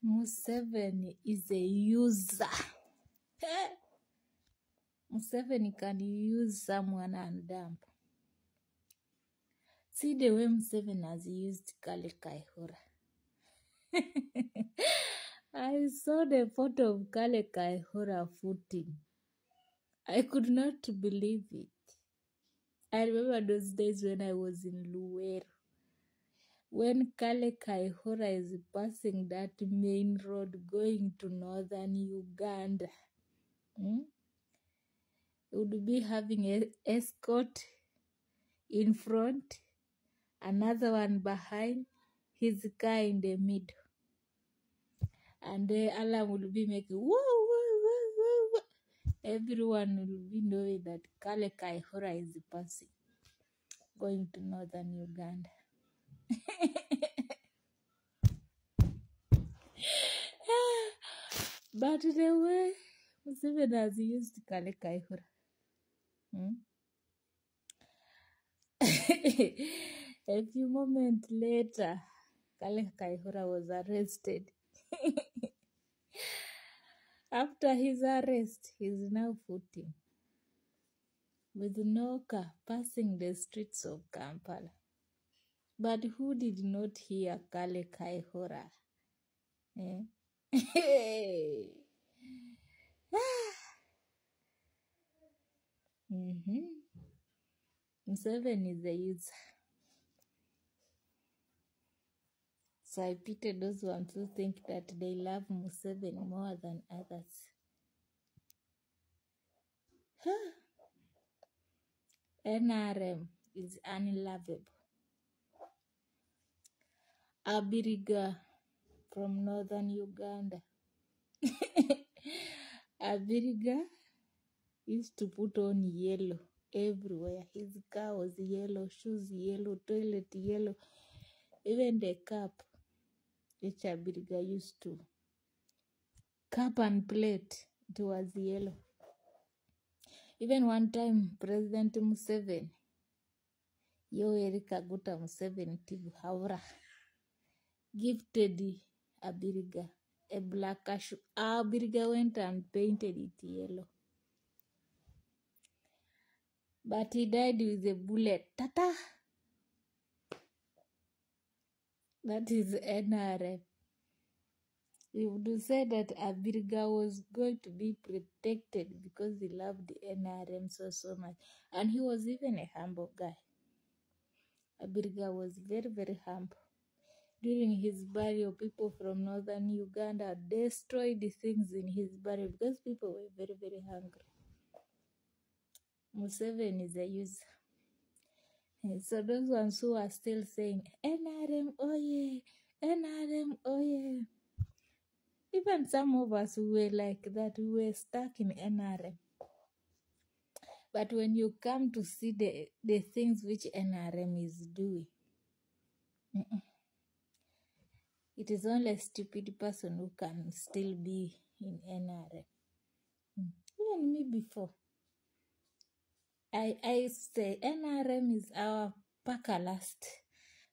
Museveni is a user. Museveni can use someone and dump. See the way Museveni has used Kale Kaihura. I saw the photo of Kale Kaihura footing. I could not believe it. I remember those days when I was in Luweero. When Kale Kaihura is passing that main road going to northern Uganda, would be having an escort in front, another one behind, his car in the middle. And the alarm will be making woo, woo, woo, woo, woo. Everyone will be knowing that Kale Kaihura is passing, going to northern Uganda. But the way Museveni has used Kale Kaihura, a few moments later, Kale Kaihura was arrested. After his arrest, he's now footing with no car passing the streets of Kampala. But who did not hear Kale Kaihura? Museveni is a user. So I pity those ones who think that they love Museveni more than others. NRM is unlovable. Abiriga from northern Uganda. Abiriga used to put on yellow everywhere. His car was yellow, shoes yellow, toilet yellow. Even the cup which Abiriga used to, cup and plate, it was yellow. Even one time, President Museveni, Yoweri Kaguta Museveni Tibu Haura, gifted Abiriga a black cashew. Abiriga went and painted it yellow. But he died with a bullet. Tata! That is NRM. We would say that Abiriga was going to be protected because he loved the NRM so much. And he was even a humble guy. Abiriga was very, very humble. During his burial, people from northern Uganda destroyed the things in his burial because people were very, very hungry. Museveni is a user. And so those ones who are still saying, NRM, oh yeah, NRM, oh yeah. Even some of us who were like that, we were stuck in NRM. But when you come to see the things which NRM is doing, it is only a stupid person who can still be in NRM. Even me before. I say NRM is our Paka last.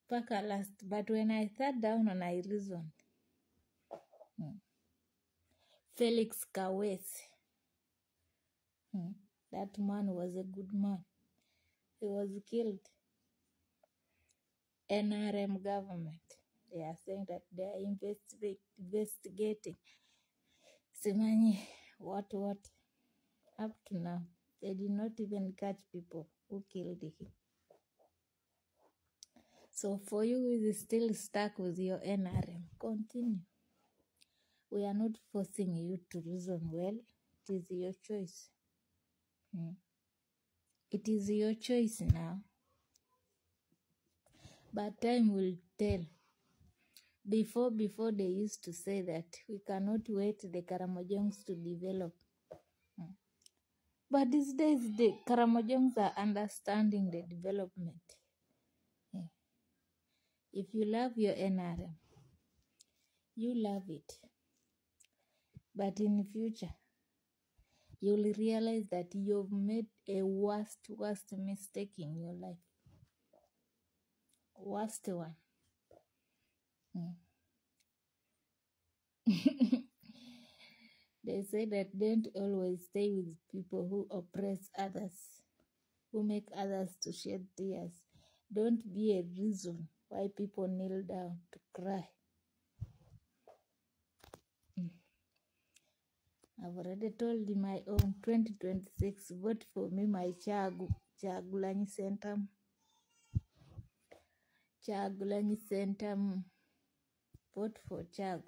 But when I sat down and I reasoned, Felix Kawesi, that man was a good man. He was killed. NRM government, they are saying that they are investigating. Simanyi, what? Up to now, they did not even catch people who killed him. So for you who is still stuck with your NRM, continue. We are not forcing you to reason well. It is your choice. It is your choice now. But time will tell. Before they used to say that we cannot wait the Karamojongs to develop. But these days, the Karamojongs are understanding the development. If you love your NRM, you love it. But in the future, you'll realize that you've made a worst mistake in your life. Worst one. They say that don't always stay with people who oppress others, who make others to shed tears. Don't be a reason why people kneel down to cry. I've already told you my own 2026. Vote for me, my Chagulanyi Centum. Chagulanyi Centum. Vote for Chagu.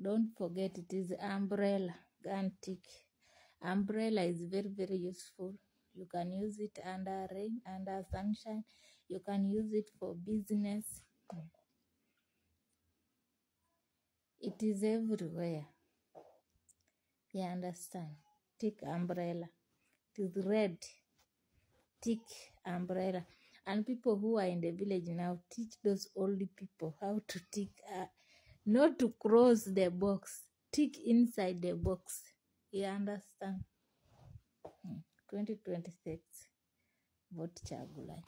Don't forget it is umbrella. Gantik. Umbrella is very, very useful. You can use it under rain, under sunshine. You can use it for business. It is everywhere. You understand? Take umbrella. It is red. Take umbrella. And people who are in the village now, teach those old people how to tick, not to cross the box. Tick inside the box. You understand? 2026. Vote Chagulanyi.